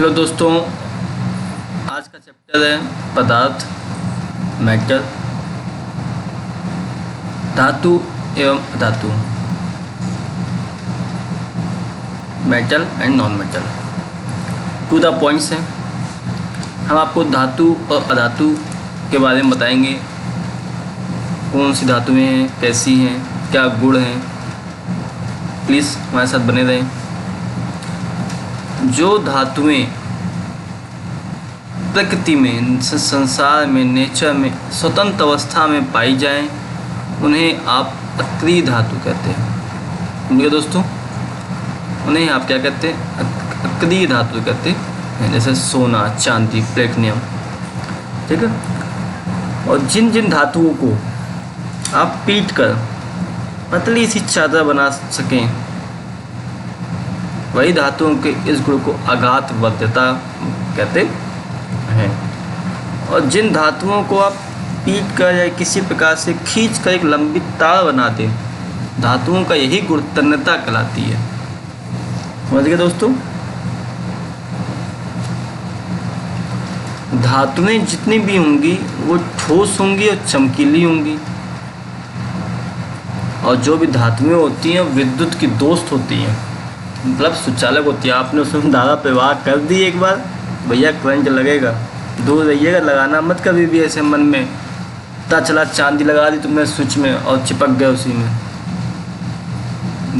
Hello दोस्तों, आज का चैप्टर है पदार्थ, मेटल, धातु एवं अधातु, metal and non metal. To the points हैं। हम आपको धातु और अधातु के बारे में बताएंगे, कौन सी धातुएं हैं, कैसी हैं, क्या गुण हैं। प्लीज़ हमारे साथ बने रहें। जो धातुएं प्रकृति में, संसार में, नेचर में स्वतंत्र अवस्था में पाई जाएं, उन्हें आप अक्रिय धातु कहते हैं। समझिए दोस्तों, उन्हें आप क्या कहते हैं? अक्रिय धातु कहते हैं, जैसे सोना, चांदी, प्लेटिनियम। ठीक है। और जिन जिन धातुओं को आप पीट कर पतली सी चादर बना सकें, वही धातुओं के इस गुण को आघात वर्ध्यता कहते हैं। और जिन धातुओं को आप पीट कर या किसी प्रकार से खींच कर एक लंबी तार बना दें, धातुओं का यही गुण तन्यता कहलाती है। समझ गए दोस्तों? धातुएं जितनी भी होंगी वो ठोस होंगी और चमकीली होंगी, और जो भी धातुएं होती हैं विद्युत की दोस्त होती हैं, मतलब सुचालक होती है। आपने उसमें धारा प्रवाह कर दी एक बार, भैया करंट लगेगा। दूर रहिएगा, लगाना मत कभी भी ऐसे मन में। पता चला चांदी लगा दी तुमने स्विच में और चिपक गए उसी में।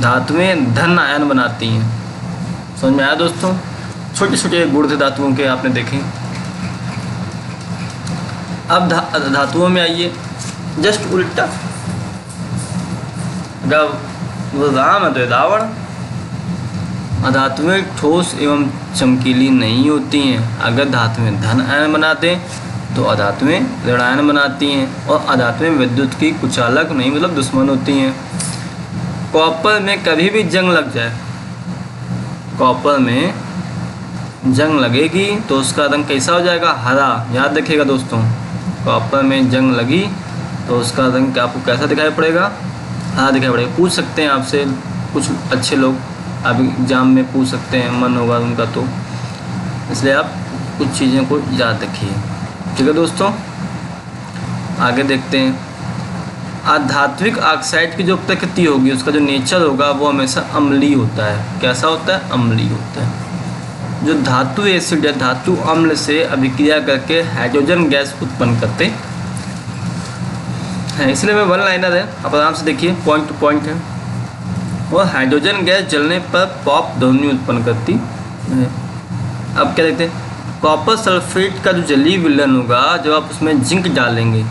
धातुएं धन आयन बनाती हैं। समझ में आया दोस्तों? छोटे छोटे गुण थे धातुओं के, आपने देखे। अब धातुओं में आइए, जस्ट उल्टा। अगर वो राम है तो रावण। धातुएं ठोस एवं चमकीली नहीं होती हैं। अगर धातुएं धन आयन बनाते हैं तो अधातुएं ऋण आयन बनाती हैं, और अधातुएं विद्युत की कुचालक नहीं, मतलब दुश्मन होती हैं। कॉपर में कभी भी जंग लग जाए, कॉपर में जंग लगेगी तो उसका रंग कैसा हो जाएगा? हरा। याद रखिएगा दोस्तों, कॉपर में जंग लगी तो उसका रंग आपको कैसा दिखाई पड़ेगा? हरा दिखाई पड़ेगा। पूछ सकते हैं आपसे कुछ अच्छे लोग, आप एग्जाम में पूछ सकते हैं, मन होगा उनका, तो इसलिए आप कुछ चीज़ों को याद रखिए। ठीक है दोस्तों, आगे देखते हैं। आधात्विक ऑक्साइड की जो प्रकृति होगी, उसका जो नेचर होगा, वो हमेशा अम्लीय होता है। कैसा होता है? अम्लीय होता है। जो धातु एसिड या धातु अम्ल से अभिक्रिया करके हाइड्रोजन गैस उत्पन्न करते हैं, इसलिए मैं वन लाइनर है, आप आराम से देखिए, पॉइंट टू पॉइंट है। और हाइड्रोजन गैस जलने पर पॉप ध्वनि उत्पन्न करती है। अब क्या देखते हैं? कॉपर सल्फेट का जो जलीय विलयन होगा, जब आप उसमें जिंक डालेंगे,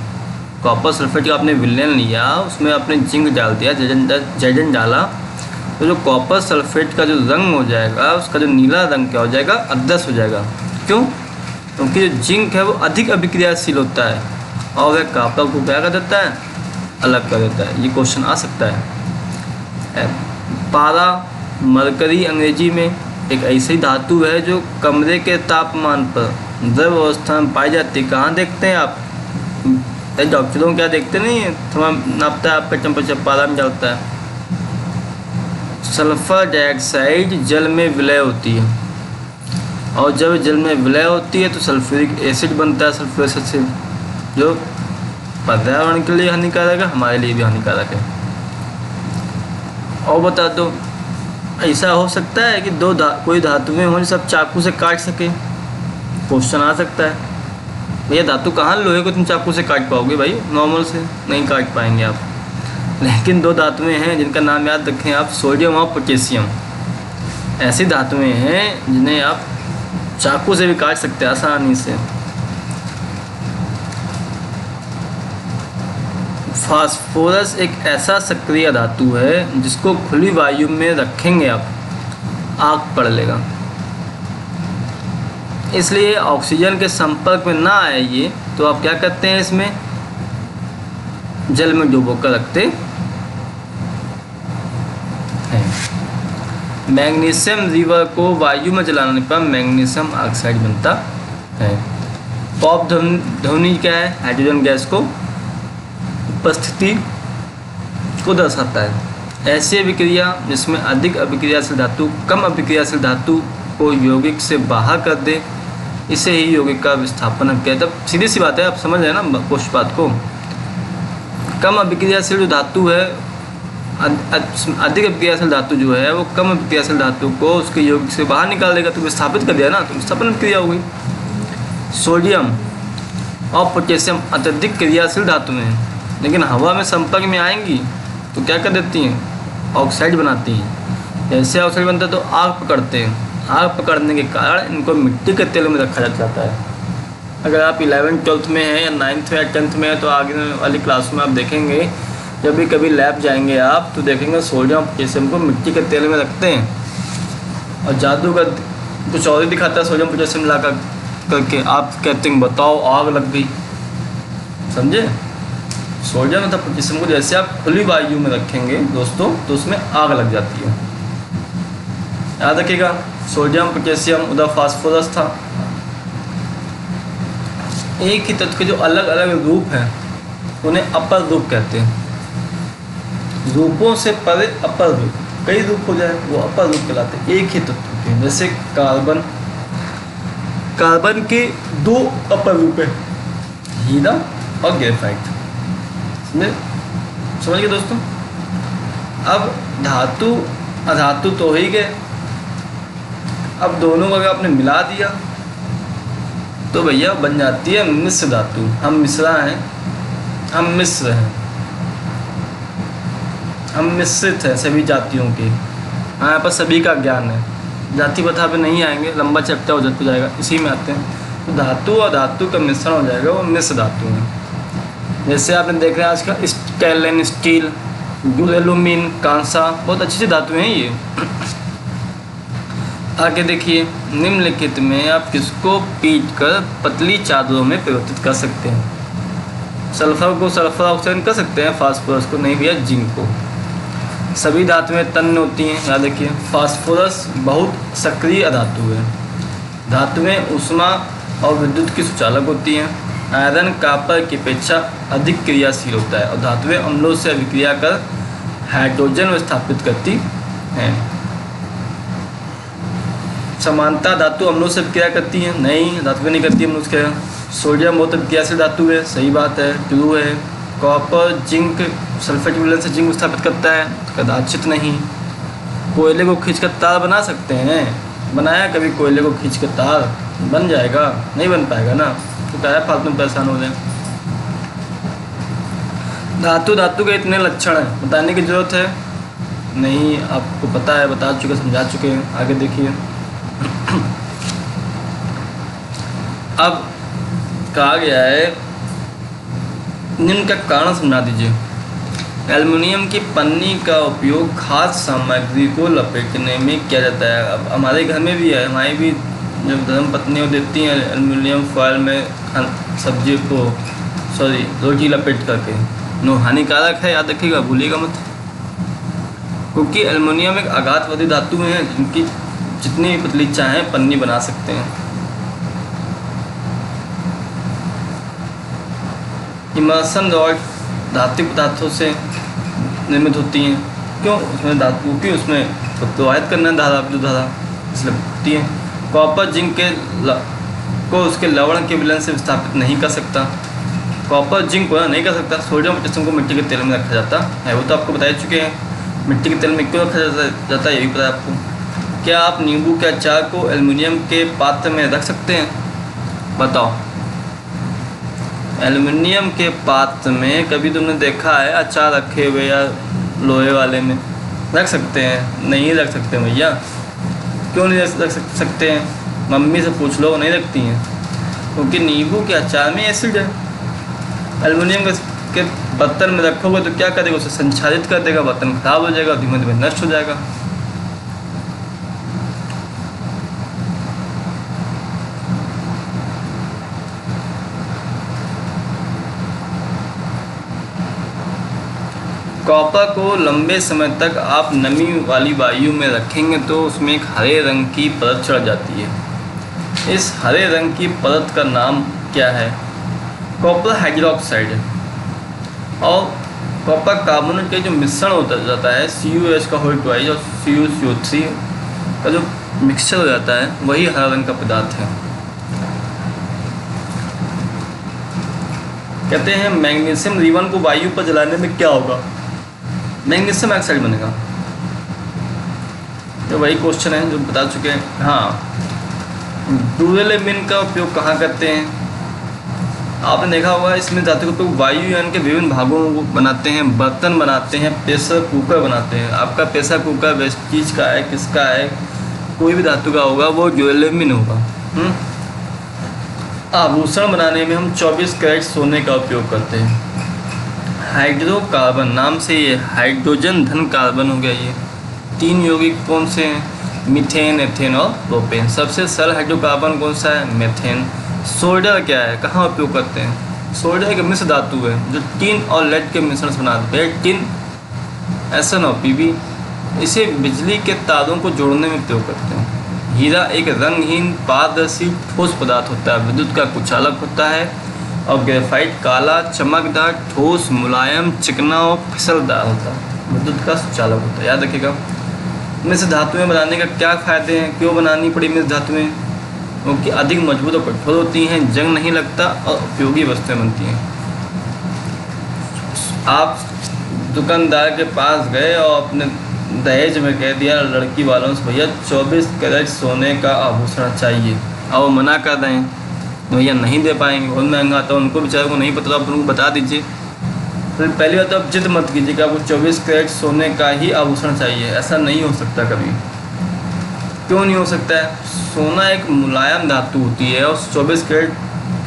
कॉपर सल्फेट का आपने विलयन लिया, उसमें आपने जिंक डाल दिया, जैडन डाला, तो जो कॉपर सल्फेट का जो रंग हो जाएगा, उसका जो नीला रंग क्या हो जाएगा? अदृश्य हो जाएगा। क्यों? क्योंकि जो जिंक है वो अधिक अभिक्रियाशील होता है, और वह कॉपर को क्या कर देता है? अलग कर देता है। ये क्वेश्चन आ सकता है। पारा, मरकरी अंग्रेजी में एक ऐसी धातु है जो कमरे के तापमान पर द्रव अवस्था में पाई जाती है। कहाँ देखते हैं आप? डॉक्टरों क्या देखते नहीं है, थोड़ा नापता है आपका टेम्परेचर, पारा में डालता है। सल्फर डाइऑक्साइड जल में विलय होती है, और जब जल में विलय होती है तो सल्फ्यूरिक एसिड बनता है, सल्फ्यूरिक एसिड, जो पर्यावरण के लिए हानिकारक है, हमारे लिए भी हानिकारक है। और बता दो, ऐसा हो सकता है कि कोई धातुएं हों सब चाकू से काट सके? क्वेश्चन आ सकता है। भैया धातु कहाँ लोहे को तुम चाकू से काट पाओगे? भाई नॉर्मल से नहीं काट पाएंगे आप। लेकिन दो धातुएं हैं जिनका नाम याद रखें आप, सोडियम और पोटेशियम। ऐसी धातुएं हैं जिन्हें आप चाकू से भी काट सकते हैं आसानी से। फास्फोरस एक ऐसा सक्रिय धातु है जिसको खुली वायु में रखेंगे आप, आग पड़ लेगा। इसलिए ऑक्सीजन के संपर्क में ना आए ये, तो आप क्या करते हैं? इसमें जल में डुबो कर रखते हैं। मैग्नीशियम रिवर को वायु में जलाने पर मैग्नीशियम ऑक्साइड बनता है। पॉप ध्वनि क्या है? हाइड्रोजन गैस को उपस्थिति को दर्शाता है। ऐसी अभिक्रिया जिसमें अधिक अभिक्रियाशील धातु कम अभिक्रियाशील धातु को यौगिक से बाहर कर दे, इसे ही यौगिक का विस्थापन कहते हैं। तब सीधी सी बात है, आप समझ रहे हैं ना पोस्ट बात को। कम अभिक्रियाशील जो धातु है, अधिक अभिक्रियाशील धातु जो है वो कम अभिक्रियाशील धातु को उसके यौगिक से बाहर निकाल देगा, तो विस्थापित कर दिया ना, तो विस्थापन क्रिया हो गई। सोडियम और पोटेशियम अत्यधिक क्रियाशील धातु हैं, लेकिन हवा में संपर्क में आएंगी तो क्या कर देती हैं, ऑक्साइड बनाती हैं। जैसे ऑक्साइड बनता है तो आग पकड़ते हैं, आग पकड़ने के कारण इनको मिट्टी के तेल में रखा जाता है। अगर आप 11th 12th में हैं या 9th या 10th में है तो आगे वाली क्लास में आप देखेंगे, जब भी कभी लैब जाएंगे आप तो देखेंगे सोडियम पोटेशियम को मिट्टी के तेल में रखते हैं और जादू का कुछ और ही दिखाता है सोडियम पोटेशियम मिला करके। आप कहते हैं बताओ आग लग गई, समझे। सोडियम तथा पोटेशियम को जैसे आप खुली वायु में रखेंगे दोस्तों तो उसमें आग लग जाती है, याद रखिएगा। सोडियम पोटेशियम उधर फास्फोरस था। एक ही तत्व के जो अलग अलग रूप हैं उन्हें अपर रूप कहते हैं। रूपों से परे अपर रूप, कई रूप हो जाए वो अपर रूप कहलाते हैं एक ही तत्व के। जैसे कार्बन, कार्बन के 2 अपर रूप है, हीरा और ग्रेफाइट। समझ गए दोस्तों। अब धातु अधातु तो ही गए, अब दोनों को अगर आपने मिला दिया तो भैया बन जाती है मिश्र धातु। हम मिश्रा हैं, हम मिश्र हैं, हम मिश्रित हैं सभी जातियों के। हमारे पास सभी का ज्ञान है, जाति प्रथा पे नहीं आएंगे, लंबा चैप्टर हो जाएगा, इसी में आते हैं। तो धातु और धातु का मिश्रण हो जाएगा, वो मिश्र धातु है। जैसे आपने देख रहे हैं आज का स्टेनलेस स्टील, एल्यूमिन, कांसा, बहुत अच्छी धातु हैं ये। आगे देखिए, निम्नलिखित में आप किसको पीट कर पतली चादरों में परिवर्तित कर सकते हैं। सल्फर को सल्फर ऑक्साइड कर सकते हैं, फास्फोरस को नहीं भैया, जिंक को। सभी धातुएं तन्य होती हैं, याद रखिए। फास्फोरस बहुत सक्रिय धातु है। धातुएं ऊष्मा और विद्युत की सुचालक होती हैं। आयरन कॉपर की अपेक्षा अधिक क्रियाशील होता है और धातुएं अम्लों से अभिक्रिया कर हाइड्रोजन स्थापित करती हैं। समानता धातु अम्लों से अभिक्रिया करती है, नहीं, धातुएं नहीं करती अम्लों से। सोडियम बहुत अभिक्रियाशील धातु है, सही बात है, ट्रू है। कॉपर जिंक सल्फेट विलयन से जिंक स्थापित करता है, कदाचित नहीं। कोयले को खींचकर तार बना सकते हैं, बनाया कभी कोयले को खींच कर तार, बन जाएगा, नहीं बन पाएगा ना, तो क्या है फालतू में परेशान हो जाए। धातु धातु के इतने लक्षण हैं, बताने की जरूरत है नहीं, आपको पता है, बता चुके, समझा चुके हैं। आगे देखिए, अब कहा गया है निम्न का कारण समझा दीजिए। एल्युमिनियम की पन्नी का उपयोग खाद्य सामग्री को लपेटने में किया जाता है। अब हमारे घर में भी है, हमारी भी जब धर्मपत्नियाँ देती हैं एल्युमिनियम फॉयल में सब्जी को, सॉरी, रोटी लपेट करके, नो, हानिकारक है, याद रखिएगा, भूलिएगा मत। क्योंकि एल्युमिनियम एक आघातवादी धातु है, जिनकी जितनी पतली चाहें पन्नी बना सकते हैं। इमर्सन रॉड धातु पदार्थों से निर्मित होती हैं। क्यों? उसमें धातु की उसमें प्रवाहित करना धारा, विद्युत धारा, इसलिए होती है। कॉपर जिंक को उसके लवण के विलयन से विस्थापित नहीं कर सकता। कॉपर जिंक को नहीं कर सकता। सोडियम पोटेशियम को मिट्टी के तेल में रखा जाता है, वो तो आपको बता चुके हैं। मिट्टी के तेल में क्यों रखा जाता है ये भी पता है आपको। क्या आप नींबू के अचार को एल्युमिनियम के पात्र में रख सकते हैं? बताओ। एल्युमिनियम के पात्र में कभी तुमने देखा है अचार रखे हुए या लोहे वाले में? रख सकते हैं? नहीं रख सकते भैया। क्यों नहीं रख सकते हैं? मम्मी से पूछ लो, नहीं रखती हैं, क्योंकि नींबू के अचार में एसिड है। एल्युमिनियम के बर्तन में रखोगे तो क्या करेगा? उसे संचारित कर देगा, बर्तन खराब हो जाएगा, धीमे धीमे नष्ट हो जाएगा। कॉपर को लंबे समय तक आप नमी वाली वायु में रखेंगे तो उसमें एक हरे रंग की परत चढ़ जाती है। इस हरे रंग की परत का नाम क्या है? Copper hydroxide. और कॉपर कार्बोनेट का जो मिश्रण होता जाता है CuH का होल ट्वाइस और CuCO3 का जो मिक्सचर हो जाता है वही हरा रंग का पदार्थ है। कहते हैं मैग्नीशियम रिबन को वायु पर जलाने में क्या होगा? मैग्नीशियम ऑक्साइड बनेगा। तो वही क्वेश्चन है जो बता चुके हैं। हाँ, ड्यूरेलेमिन का उपयोग कहाँ करते हैं? आपने देखा होगा इसमें धातु का उपयोग वायुयान के विभिन्न भागों को बनाते हैं, बर्तन बनाते हैं, प्रेशर कुकर बनाते हैं। आपका प्रेशर कुकर वेस्टीज का है, किसका है, कोई भी धातु का होगा वो ड्यूरेलेमिन होगा। आभूषण बनाने में हम 24 कैरेट सोने का उपयोग करते हैं। हाइड्रोकार्बन नाम से ये हाइड्रोजन धन कार्बन हो गया। ये 3 यौगिक कौन से हैं? मीथेन, एथेन और प्रोपेन। सबसे सरल हाइड्रोकार्बन कौन सा है? मीथेन। सोल्डर क्या है, कहाँ उपयोग करते हैं? सोल्डर एक मिश्र धातु है जो टिन और लेड के मिश्रण से बनाते हैं। टिन SnO, इसे बिजली के तारों को जोड़ने में उपयोग करते हैं। हीरा एक रंगहीन पारदर्शी ठोस पदार्थ होता है, विद्युत का कुचालक होता है। और ग्रेफाइट काला, चमकदार, ठोस, मुलायम, चिकना और फिसलदार होता है, विद्युत का सुचालक होता है। याद रखिएगा। मिश्र धातुएं बनाने का क्या फ़ायदे हैं, क्यों बनानी पड़ी मिश्र धातुएं? क्योंकि अधिक मजबूत और कठोर होती हैं, जंग नहीं लगता और उपयोगी वस्तुएं बनती हैं। आप दुकानदार के पास गए और अपने दहेज में कह दिया लड़की वालों से भैया 24 कैरेट सोने का आभूषण चाहिए, और वो मना कर रहे हैं तो भैया नहीं दे पाएंगे, बहुत महंगा आता है। उनको बेचारे को नहीं पता, आप उनको बता दीजिए। फिर पहली बात तो आप जिद मत कीजिएगा आपको 24 कैरेट सोने का ही आभूषण चाहिए, ऐसा नहीं हो सकता कभी। क्यों नहीं हो सकता है? सोना एक मुलायम धातु होती है और 24 कैरेट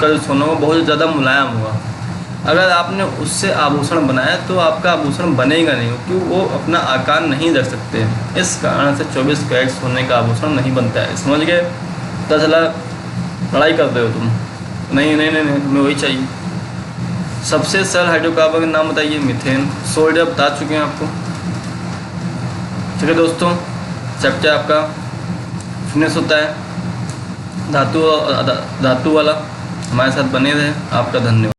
का जो सोना वो बहुत ज़्यादा मुलायम होगा। अगर आपने उससे आभूषण बनाया तो आपका आभूषण बनेगा नहीं, क्योंकि वो अपना आकार नहीं रख सकते। इस कारण से 24 कैरेट सोने का आभूषण नहीं बनता है। समझ गए? पता चला लड़ाई करते हो तुम, नहीं नहीं नहीं, हमें वही चाहिए। सबसे सरल हाइड्रोकार्बन का नाम बताइए? मीथेन। सोल्डर बता चुके हैं आपको। ठीक है दोस्तों, चैप्टर आपका फिनिश होता है। धातु वाला हमारे साथ बने रहे। आपका धन्यवाद।